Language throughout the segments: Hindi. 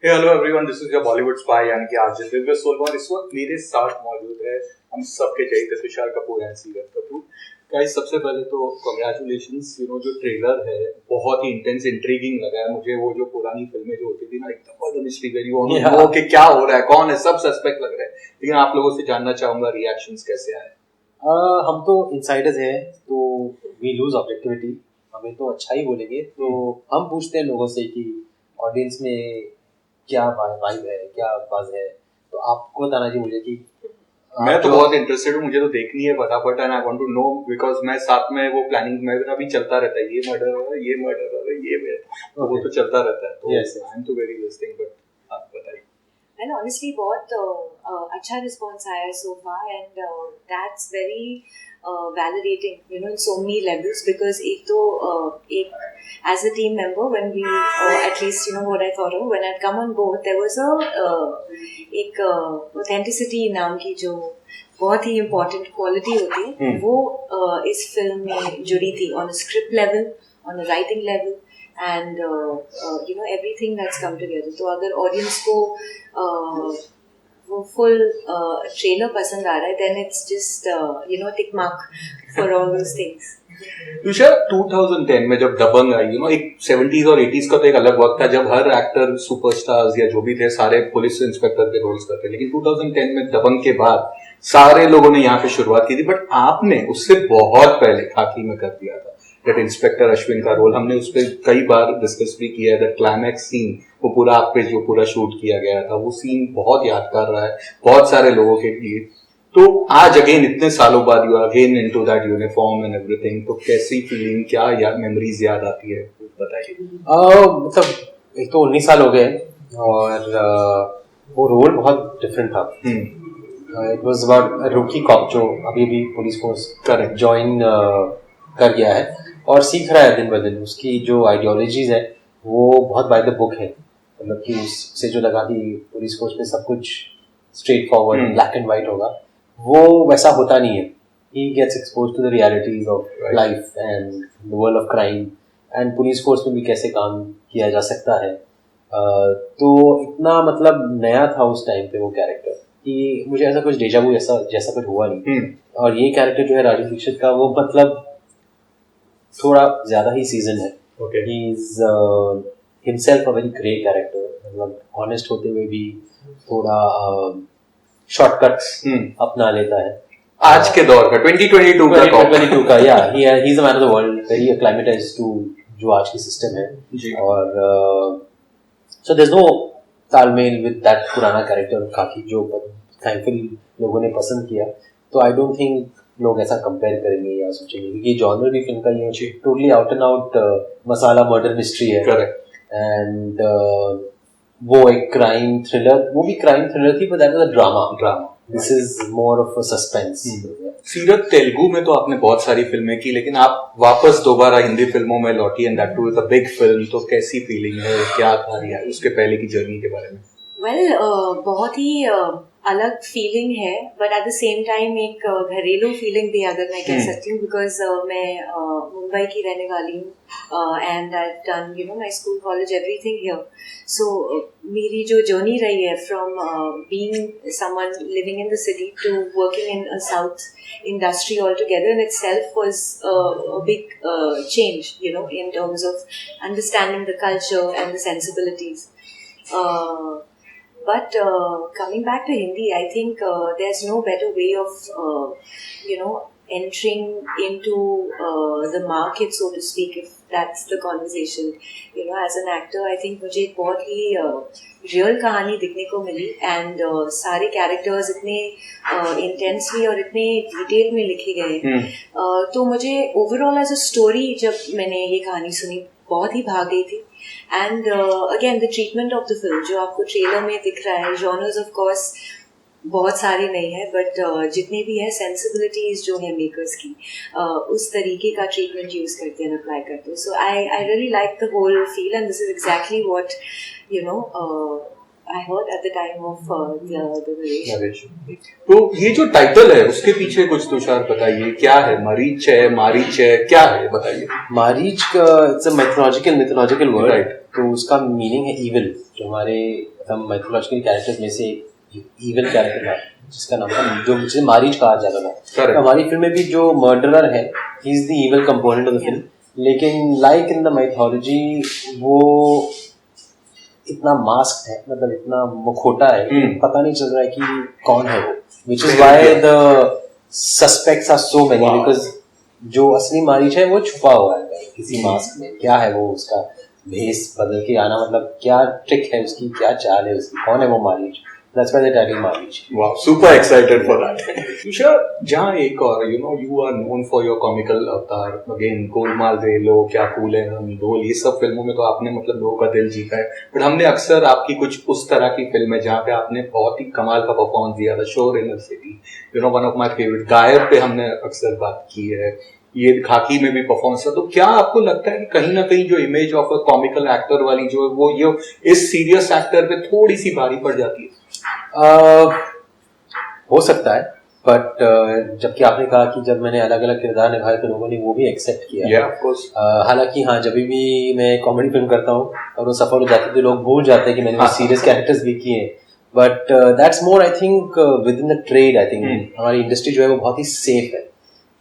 Hello everyone, this is your Bollywood spy यानी कि आरजे दिव्य सोलवान इस वक्त मेरे साथ मौजूद है। हम सबके चहेते तुषार कपूर एंड सीरत कपूर। गाइस, सबसे पहले तो कांग्रेचुलेशंस। जो ट्रेलर है बहुत ही इंटेंस इंट्रीगिंग लगा है मुझे। वो जो पुरानी फिल्में जो होती थी ना, एकदम बहुत मिस्ट्री वेरी वो कि क्या हो रहा है, कौन है, सब सस्पेक्ट लग रहे हैं। लेकिन आप लोगों से जानना चाहूंगा रिएक्शंस कैसे आए। हम तो इनसाइडर्स हैं तो वी लूज ऑब्जेक्टिविटी, हमें तो अच्छा ही बोलेंगे। तो हम पूछते हैं लोगों से कि ऑडियंस में क्या वाइब है, क्या बज़ है। तो आपको बताना चाहिए मुझे कि मैं तो बहुत इंटरेस्टेड हूँ, मुझे तो देखनी है फटाफट and I want to know because मैं साथ में वो प्लानिंग में अभी चलता रहता है, ये मर्डर हो रहा है, ये मर्डर हो रहा है, ये वो तो चलता रहता है। तो I am to very listing, but आप बताइए। And honestly, बहुत अच्छा रिस्पॉन्स आया है so far, and that's very validating, in so many levels. Because एक as a team member, when we at least what I thought of when I'd come on board, there was एक authenticity नाम की जो बहुत ही important quality होती है, वो इस फिल्म में जुड़ी थी on a script level, on a writing level. And everything that's come together. तो अगर audience को वो full trailer पसंद आ रहा है, then it's just tick mark for all those things. Tushar, 2010 में जब दबंग आई, एक 70s और 80s का तो एक अलग वक्त था जब हर एक्टर सुपरस्टार्स या जो भी थे सारे पुलिस इंस्पेक्टर के रोल्स करते। लेकिन 2010 में दबंग के बाद सारे लोगों ने यहाँ पे शुरुआत की थी, बट आपने उससे बहुत पहले खाकी में कर दिया था दैट इंस्पेक्टर अश्विन का रोल। हमने उस पर कई बार डिस्कस भी किया है। दैट क्लाइमैक्स सीन, वो पूरा आप पे जो पूरा शूट किया गया था, वो सीन बहुत यादगार रहा है बहुत सारे लोगों के लिए। तो आज अगेन इतने सालों बाद you are again into that uniform and everything, तो कैसी फीलिंग, क्या याद मेमोरीज याद आती है, बताइए। मतलब एक तो 19 साल हो गए और वो रोल बहुत डिफरेंट था। इट वाज अबाउट रूकी कॉप जो अभी भी पुलिस फोर्स करेक्ट ज्वाइन कर गया है और सीख रहा है दिन ब दिन। उसकी जो आइडियोलॉजीज है वो बहुत बाय द बुक है, मतलब कि उससे जो लगा कि पुलिस फोर्स में सब कुछ straight forward black and white होगा, वो वैसा होता नहीं है। He gets exposed to the realities of life and the world of crime and police force में भी कैसे काम किया जा सकता है। तो इतना मतलब नया था उस टाइम पे वो कैरेक्टर कि मुझे ऐसा कुछ डेजावू जैसा कुछ हुआ नहीं। और ये कैरेक्टर जो है राजीव दीक्षित का, वो मतलब थोड़ा ज्यादा ही सीजन है। He is himself a very grey character, मतलब ऑनेस्ट होते हुए भी थोड़ा शॉर्टकट्स अपना लेता है आज के दौर का 2022 का या he is a man of the world, very acclimatised to जो आज की सिस्टम है। और सो देयर इज नो तालमेल विद दैट पुराना कैरेक्टर खाकी जो थैंकफुली लोगों ने पसंद किया। तो आई डोंट थिंक लोग ऐसा कंपेयर करेंगे या सोचेंगे, क्योंकि जॉनर भी फिल्म का ये totally out and out masala murder mystery है। करेक्ट। एंड वो एक क्राइम थ्रिलर, वो भी क्राइम थ्रिलर थी, but that was a drama. This is more of a suspense. सीरत, तेलुगु में तो आपने बहुत सारी फिल्में की, लेकिन आप वापस दोबारा हिंदी फिल्मों में लौटी and that too with a big film. तो कैसी फीलिंग है, क्या था उसके पहले की जर्नी के बारे में? बहुत ही अलग फीलिंग है, but at the same time एक घरेलू फीलिंग भी अगर मैं कह सकती हूँ, बिकॉज मैं मुंबई की रहने वाली हूँ and I have done my school college everything here. So मेरी जो जर्नी रही है from being someone living in the city to working in a south industry altogether in itself was a big change, in terms of understanding the culture and the sensibilities. But coming back to Hindi, I think there's no better way of, entering into the market, so to speak, if that's the conversation. As an actor, I think मुझे एक बहुत ही real कहानी दिखने को मिली and सारे characters इतने intensely और इतने detail में लिखे गए। तो मुझे overall as a story जब मैंने ये कहानी सुनी बहुत ही भाग गई थी। And again, the treatment of the film जो आपको ट्रेलर में दिख रहा है, genres of course बहुत सारे नहीं है, बट जितने भी है सेंसिबिलिटीज जो है मेकर्स की, उस तरीके का ट्रीटमेंट यूज करते हैं, अप्लाई करते हैं। So I really like the whole feel and this is exactly what I heard at the time of the narration. तो ये जो टाइटल है उसके पीछे कुछ तुषार बताइए, क्या है? मरीच है, मारीच है, क्या है, बताइए। मारीच का it's a mythological word, right? तो उसका मीनिंग है इविल, जो हमारे मतलब माइथोलॉजिकल कैरेक्टर्स में से इविल कैरेक्टर था जिसका नाम था जो मुझे मारीच कहा जाता था। तो हमारी फिल्म में भी जो मर्डरर है he is the evil component of the film, लेकिन लाइक इन द माइथोलॉजी वो इतना मास्क है, मतलब इतना मुखौटा है, पता नहीं चल रहा है कि कौन है वो, which is why the suspects are so many, because जो असली मारीच है वो छुपा हुआ है किसी मास्क में। क्या है वो, उसका भेस बदल के आना, मतलब क्या ट्रिक है उसकी, क्या चाल है उसकी, कौन है वो Marich. That's why they're tagging Maरीch. Wow, super excited for that. Tushar, जहाँ एक और you are known for your comical avatar. Again, Golmaal दे लो, क्या कूल है हम ढोल, ये सब फिल्मों में तो आपने मतलब लोगों का दिल जीता है। बट हमने अक्सर आपकी कुछ उस तरह की फिल्में जहाँ पे आपने बहुत ही कमाल का परफॉर्मेंस दिया था, शोर इन the city, one of my favourite, गायब पे हमने अक्सर बात की है, ये खाकी में भी परफॉर्मेंस था। तो क्या आपको लगता है कि कहीं ना कहीं जो image of a comical actor वाली जो है वो ये इस सीरियस एक्टर पे थोड़ी सी भारी पड़ जाती है? हो सकता है, बट जबकि आपने कहा कि जब मैंने अलग अलग किरदार निभाए तो लोगों ने वो भी एक्सेप्ट किया। हालांकि हाँ, जब भी मैं कॉमेडी फिल्म करता हूँ और वो सफल हो जाती है तो लोग भूल जाते हैं कि मैंने सीरियस कैरेक्टर्स भी किए, but that's more I think within the trade. I think हमारी इंडस्ट्री जो है वो बहुत ही सेफ है,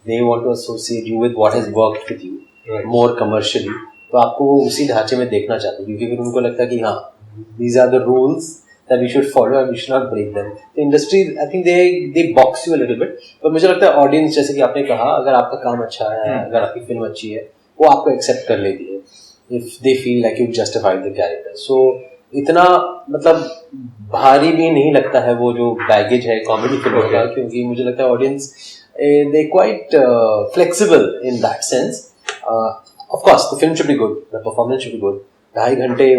they want to associate you with what has worked with you more commercially, तो आपको वो उसी ढांचे में देखना चाहते हैं, क्योंकि फिर उनको लगता है कि हाँ these are the rules that we should follow and we should not break them. The industry, I think they box you a little bit, but मुझे लगता है ऑडियंस, जैसे कि आपने कहा, अगर आपका काम अच्छा है, अगर आपकी फिल्म अच्छी है, वो आपको एक्सेप्ट कर लेती है if they feel like you justified the character. So इतना मतलब भारी भी नहीं लगता है वो जो बैगेज है कॉमेडी फिल्म का, क्योंकि मुझे लगता है audience they quite flexible in that sense. Of course the film should be good, the performance should be good. 2.5 घंटे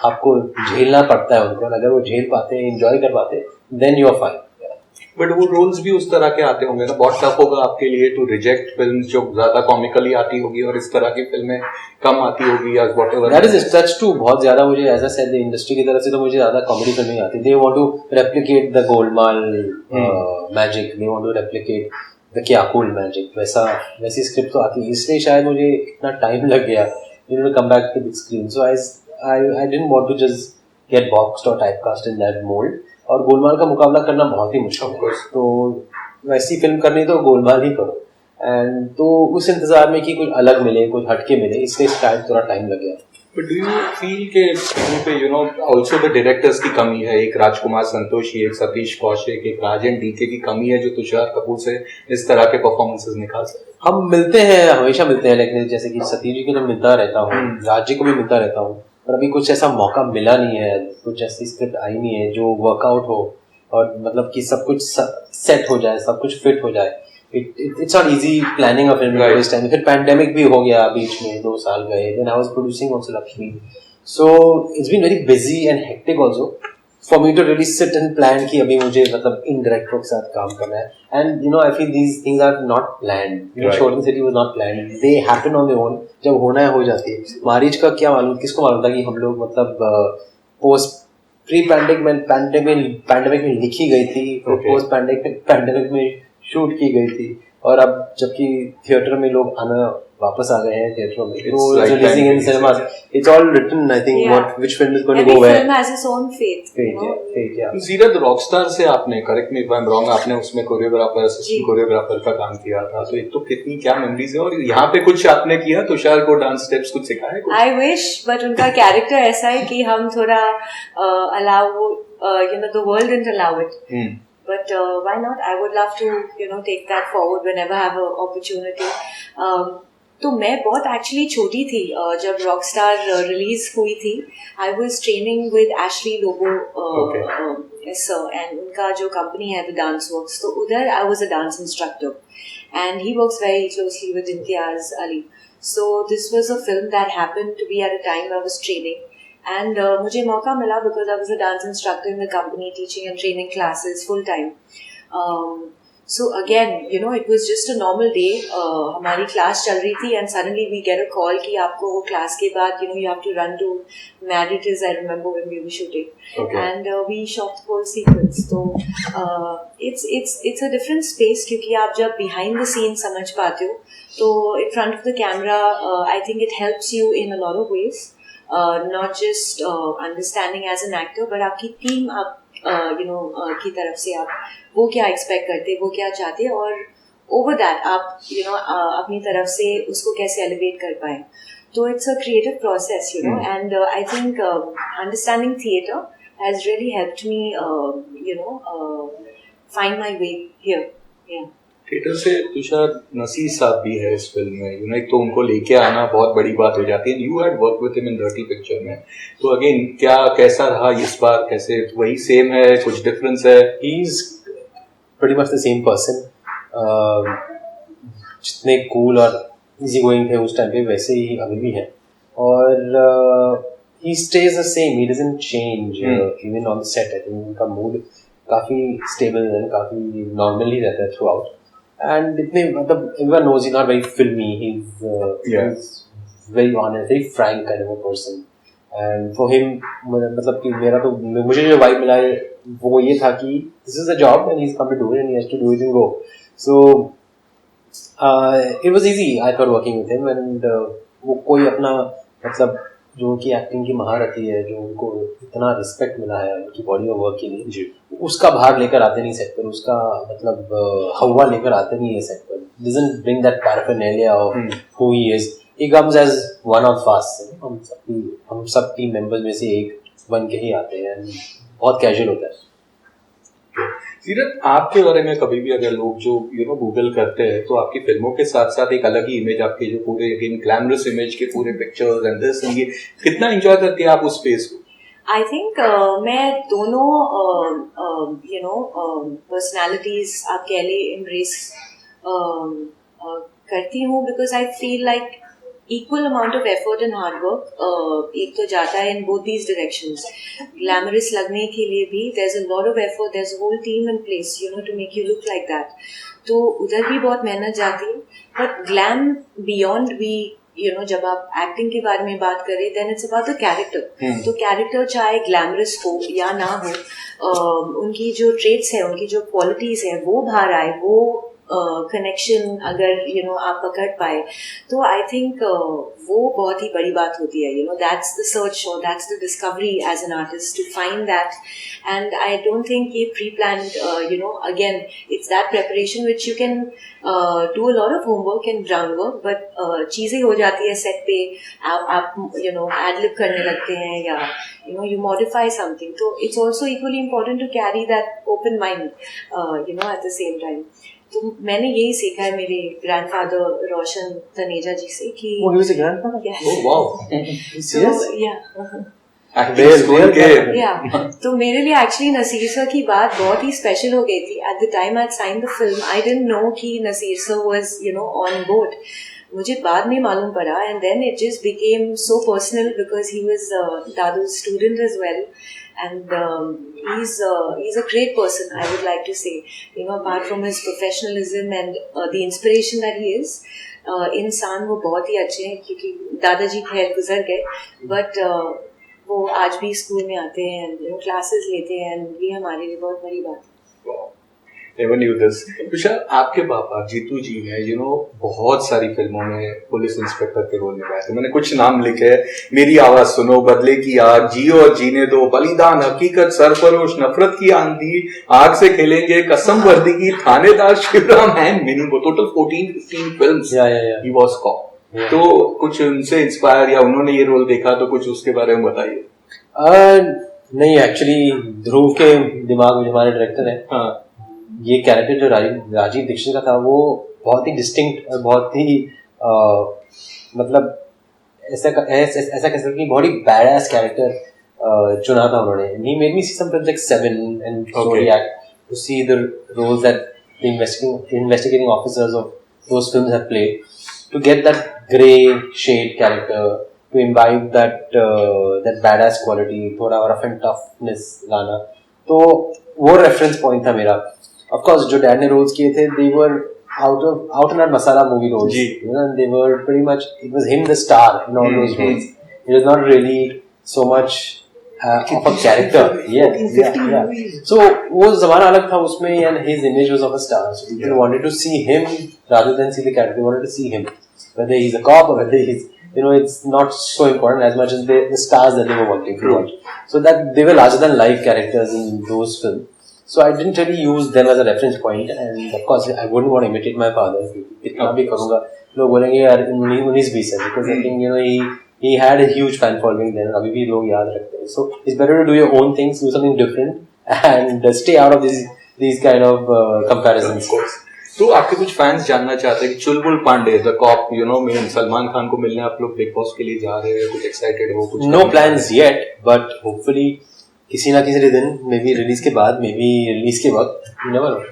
आपको झेलना पड़ता है उनको, अगर वो झेल पाते हैं, एंजॉय कर पाते हैं, then you are fine. But वो रोल्स भी उस तरह के आते होंगे ना, बहुत टफ होगा आपके लिए टू रिजेक्ट फिल्म्स जो ज्यादा कॉमिकली आती होगी और इस तरह की फिल्में कम आती होगी या whatever. That is touch to बहुत ज्यादा मुझे एज अ सेड इंडस्ट्री की तरफ से तो मुझे ज्यादा कॉमेडी फिल्में आती, they want to replicate the Golmaal magic, they want to replicate the क्या कूल मैजिक, वैसी स्क्रिप्ट तो आती है, इसलिए शायद मुझे इतना टाइम लग गया to come back to big screen. So I didn't want to just get boxed or typecast in that mold, और गोलमाल का मुकाबला करना बहुत ही मुश्किल है, तो वैसी फिल्म करनी तो गोलमाल ही करो, एंड तो उस इंतजार में कि कुछ अलग मिले, कुछ हटके मिले, इसलिए शायद थोड़ा टाइम लग गया। But do you feel के फिल्म पे also the directors की कमी है, एक राजकुमार संतोषी, एक सतीश कौशिक, एक राजन डीके की कमी है जो तुषार कपूर से इस तरह के परफॉर्मेंसेस निकाल सकते? हम मिलते हैं, हमेशा मिलते हैं, लेकिन जैसे कि सतीश जी को तो मिलता रहता हूँ, राज जी को भी मिलता रहता हूँ, पर अभी कुछ ऐसा मौका मिला नहीं है, कुछ ऐसी स्क्रिप्ट आई नहीं है जो वर्कआउट हो और मतलब कि सब कुछ सेट हो जाए, सब कुछ फिट हो जाए। It's not easy planning a film at this time. फिर पैंडेमिक भी हो गया बीच में, 2 साल गए, then I was producing also Lakshmi, so it's been very busy and hectic also for me to really sit and plan कि अभी मुझे मतलब इन डायरेक्टरों के साथ काम करना है, and I feel these things are not planned. Short in City was not planned, they happen on their own, जब होना है हो जाती है। मारीच का क्या मालूम, किसको मालूम था कि हम लोग मतलब पोस्ट प्री पैंडेमिक में लिखी गई थी, पोस्ट पैंडेमिक में शूट की गई थी, और अब जबकि थिएटर में लोग आना वापस आ गए हैं थिएटरों में, तो releasing in cinemas, it's all written, I think what which film is going to go where. Every film has its own fate, yeah. Seerat Rockstar से आपने, correct me if I am wrong, आपने उसमें कोरियोग्राफर, असिस्टेंट कोरियोग्राफर का काम किया था, तो एक तो कितनी क्या मेमोरीज है, और यहाँ पे कुछ आपने किया, तुषार को डांस स्टेप्स कुछ सिखाया कुछ? I wish, but उनका कैरेक्टर ऐसा है कि हम थोड़ा allow, the world didn't allow it. But why not? I would love to, take that forward whenever I have an opportunity. तो मैं बहुत एक्चुअली छोटी थी जब रॉकस्टार रिलीज हुई थी। I was training with Ashley Lobo sir, and उनका जो कंपनी है द डांस वर्क्स, तो उधर I was a dance instructor and he works very closely with Imtiaz Ali. So this was a film that happened to be at a time I was training, and मुझे मौका मिला because I was a dance instructor in the company, teaching and training classes full time. So again, it was just a normal day. हमारी क्लास चल रही थी and suddenly we get a call कि आपको वो क्लास के बाद you have to run to Mauritius. I remember when we were shooting, and we shot the whole sequence. So it's a different space क्योंकि आप जब behind the scenes समझ पाते हो, तो in front of the camera I think it helps you in a lot of ways. not just understanding as an actor, but आपकी टीम आप की तरफ से आप वो क्या एक्सपेक्ट करते, वो क्या चाहते, और ओवर दैट आप अपनी तरफ से उसको कैसे एलिवेट कर पाए. So it's a creative process, and I think understanding theatre has really helped me, find my way here. Yeah. Theatre से तुषार नसीर साहब भी है इस फिल्म में, एक तो उनको लेके आना बहुत बड़ी बात हो जाती है. You had work with him in dirty picture में, तो अगेन क्या कैसा रहा इस बार, कैसे वही सेम है, कुछ डिफरेंस है? He is pretty much the same person. जितने कूल और इजी गोइंग थे उस टाइम पे वैसे ही अभी भी है, और he stays the same, he doesn't change even on the set. I think उनका मूड काफी स्टेबल है, काफी नॉर्मल ही रहता है थ्रू आउट. एंड इतने मतलब everyone knows he's not very filmy, he's very honest, very frank kind of a person. And for him मतलब कि मेरा तो मुझे जो वाइब मिला है वो ये था कि this is a job and he's come to do it and he has to do it and go. So it was easy I thought working with him, and वो कोई अपना मतलब जो उनकी एक्टिंग की महारथी है, जो उनको इतना रिस्पेक्ट मिला है उनकी बॉडी ऑफ वर्क के लिए, उसका भार लेकर आते नहीं सेट पर, उसका मतलब हवा लेकर आते नहीं है सेट पर. doesn't bring that paraphernalia of who he is. He comes as one of us. हम सब टीम मेंबर्स में से एक बन के ही आते हैं, बहुत कैजुअल होता है. सीरत, आपके बारे में कभी भी अगर लोग जो गूगल करते हैं तो आपकी फिल्मों के साथ साथ एक अलग ही इमेज, आपके जो पूरे ग्लैमरस इमेज के पूरे पिक्चर्स एंड दिस एंड ये, कितना एंजॉय करती है आप उस स्पेस को? आई थिंक मैं दोनों पर्सनालिटीज आप कह ले एम्ब्रेस करती हूँ, because I feel like equal amount of effort and hard work एक तो जाता है in both these directions. Glamorous लगने के लिए भी there's a lot of effort, there's a whole team in place, to make you look like that. तो उधर भी बहुत मेहनत जाती है. But glam beyond भी, जब आप एक्टिंग के बारे में बात करें, then it's about the character. तो कैरेक्टर चाहे ग्लैमरस हो या ना हो, उनकी जो ट्रेट्स है, उनकी जो क्वालिटीज है, वो बाहर आए, वो कनेक्शन अगर आप पकड़ पाए, तो आई थिंक वो बहुत ही बड़ी बात होती है. दैट्स द सर्च और that's the discovery as an artist to find that. And I don't think ये pre planned, again it's that preparation which you can do a lot of homework and ground work, but चीजें हो जाती है सेट पे, आप एडलिप करने लगते हैं या you modify something. So it's also equally important to carry that open mind, at the same time. तो मैंने यही सीखा है मेरे ग्रैंडफादर रोशन तनेजा जी से कि he was a grandfather? Yeah. Oh wow. So, yeah. तो मेरे लिए एक्चुअली नसीर सर की बात बहुत ही स्पेशल हो गई थी. At the time I sign the film I didn't know कि Naseer sir was on board. मुझे बाद में मालूम पड़ा, and then it just became so personal because he was दादू's student as well, and he's a great person, I would like to say, apart from his professionalism and the inspiration that he is, इंसान वो बहुत ही अच्छे हैं, क्योंकि दादाजी खैर गुजर गए, बट वो आज भी स्कूल में आते हैं, क्लासेस लेते हैं, and ये हमारे लिए बहुत बड़ी बात है. Never knew this. तुषार, आपके पापा जीतू जी ने बहुत सारी फिल्मों में पुलिस इंस्पेक्टर के रोल निभाए थे. मैंने कुछ नाम लिखे हैं: मेरी आवाज सुनो, बदले की आग, जियो और जीने दो, बलिदान, हकीकत, सरफरोश, नफरत की आंधी, आग से खेलेंगे, कसम वर्दी की, थानेदार, Shivram and many more. Total 14-15 films he was cop. तो कुछ उनसे इंस्पायर या उन्होंने ये रोल देखा तो कुछ उसके बारे में बताइए. नहीं, एक्चुअली ध्रुव के दिमाग में हमारे डायरेक्टर है, ये कैरेक्टर जो राजीव दीक्षित का था वो बहुत ही डिस्टिंक्ट और बहुत ही मतलब ऐसा कह सकते कि बहुत ही बैडएस कैरेक्टर चुना था उन्होंने. He made me see some films like Seven and Zodiac to see the roles that the investigating officers of those films have played, to get that grey shade character, to imbibe that badass quality, थोड़ा rough and toughness लाना. तो वो रेफरेंस पॉइंट था मेरा. Of course, जो डैड ने रोल्स किए थे, they were out and out masala movie roles. They were pretty much, it was him the star in all those roles. It was not really so much of a character. Yeah. So वो ज़माना अलग था उसमें, and his image was of a star. So people wanted to see him rather than see the character. They wanted to see him, whether he's a cop or whether he's it's not so important as much as the stars that they were working True. towards. So that they were larger than life characters in those films. So I didn't really use them as a reference point, and of course I wouldn't want to imitate my father. कितना भी करूँगा लोग बोलेंगे यार 19-20 है, because I think he had a huge fan following then. अभी भी लोग याद रखते हैं. So it's better to do your own things, do something different, and stay out of these kind of comparisons. Of course. तो आपके कुछ फैंस जानना चाहते हैं कि Chulbul Pandey the cop man Salman Khan को मिलने आप लोग बिग बॉस के लिए जा रहे हैं, कुछ एक्साइटेड हो? कुछ No plans yet, but hopefully किसी ना किसी दिन, मे बी रिलीज के बाद, मे बी रिलीज के वक्त, you never know.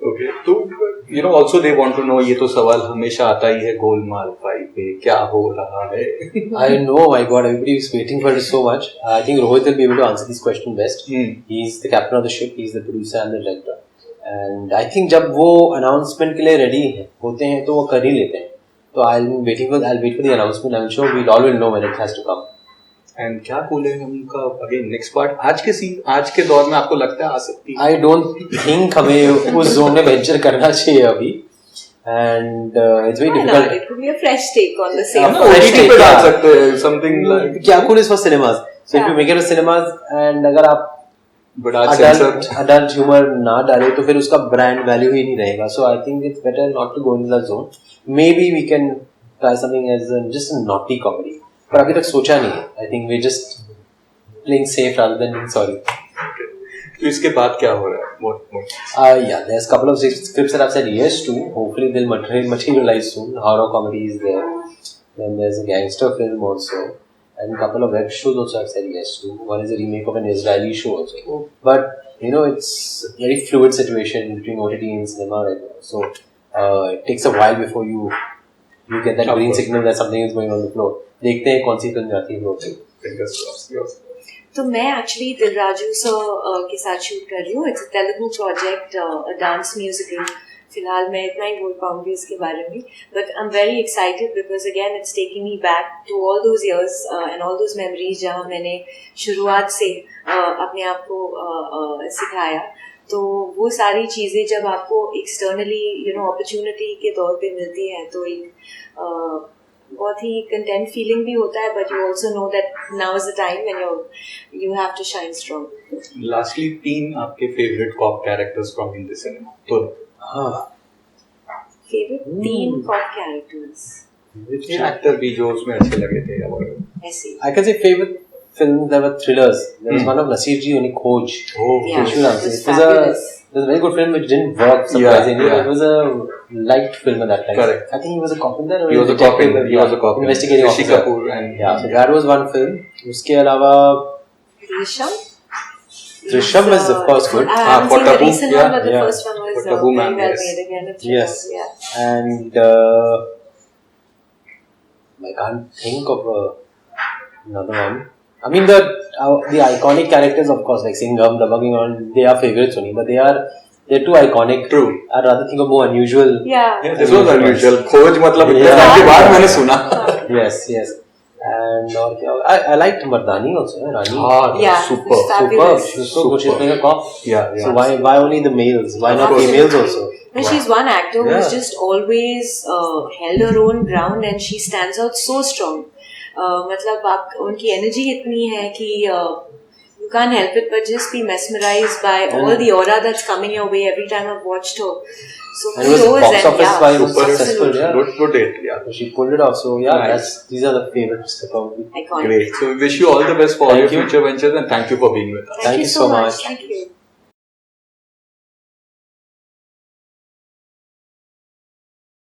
ओके, तो also they want to know, ये तो सवाल हमेशा आता ही है गोलमाल 5 पे क्या हो रहा है? I know, my God, everybody is waiting for it so much. I think Rohit will be able to answer this question best. He's the captain of the ship, he's the producer and the director. And I think जब वो announcement के लिए ready होते हैं तो वो कर ही लेते हैं. तो I'll wait for the announcement. I'm sure we all will know when it has to come. And क्या बोलेंगे उनका अगेन नेक्स्ट पार्ट आज के दौर में आपको लगता है आ सकती है? I don't think हमें उस जोन में वेंचर करना चाहिए अभी. And it's very Why difficult. not? It could be a fresh take on the same. OTT पे डाल सकते हैं समथिंग लाइक क्या cool is for cinemas. So if you make it for cinemas and अगर आप बट आज सेंसर adult humor ना डाले तो फिर उसका brand value ही नहीं रहेगा. So I think it's better not to go into that zone. Maybe we can try something as just a naughty comedy. पर अभी तक सोचा नहीं है. I think we're just playing safe rather than being sorry. तो इसके बाद क्या हो रहा है? What? Yeah, there's a couple of scripts that I've said yes to. Hopefully they'll materialize soon. Horror comedy is there. Then there's a gangster film also. And a couple of web shows also I've said yes to. One is a remake of an Israeli show also. But, it's a very fluid situation between OTT and cinema right now. So, it takes a while before you get that green signal that something is going on the floor. देखते हैं कौन सी फिल्म जाती है फ्लोर पे. Fingers crossed. तो मैं एक्चुअली दिलराजू सर के साथ शूट कर रही हूँ. It's a Telugu project, a dance musical. फिलहाल मैं इतना ही बोल पाऊंगी इसके बारे में, but I am very excited because again it's taking me back to all those years and all those memories जहाँ मैंने शुरुआत से अपने आप को सिखाया. तो वो सारी चीज़ें जब आपको एक्सटर्नली अपॉर्चुनिटी के तौर पे मिलती हैं तो एक बहुत ही कंटेंट फीलिंग भी होता है, but you also know that now is the time when you have to shine strong. Lastly 3 आपके favourite cop characters from Hindi cinema. तो फेवरेट 3 कॉप कैरेक्टर्स एक्टर भी जो उसमें अच्छे लगे थे या ऐसे. I can say favorite films that were thrillers. There was one of Nasir ji only Khoj. Yeah, Vishwanath. it was It was a very good film which didn't work surprisingly. Yeah. It was a liked film at that time. Correct. I think he was a cop in there. He was a cop in there. He was a cop. Investigating Rishi officer. Kapoor and Yeah, so that was one film. उसके अलावा Risham? Trisham is of course good. I haven't for seen the Tabu, recent yeah, one, but the yeah. first one was For Tabu, very ma'am, well yes. made again. a thriller, Yes. Yeah. And I can't think of another one. I mean the iconic characters, of course, like Singham, the Bugging On, they are favorites only, but they're too iconic. True. I'd rather think of more unusual. Yeah. This was unusual. खोज मतलब इतने Yeah. साल के बाद मैंने सुना. Yes. And और क्या? I liked Mardani also. Rani. Yeah, super. it's fabulous. She's so good. She's playing a cop. Yeah. So why only the males? Why not Absolutely. females also? And she's one actor Yeah. who's just always held her own ground and she stands out so strong. मतलब आप उनकी एनर्जी इतनी है कि you can't help it but just be mesmerized by all the aura that's coming your way every time I've watched her. So And it was kudos box and office yeah, wise super successful. absolutely. Yeah. Good hit. Yeah. So she pulled it off. So yeah, Nice. these are the favorites probably. Iconic. Great. So we wish you all the best for all Thank your you. future ventures and thank you for being with us. Thank you so much. Thank you.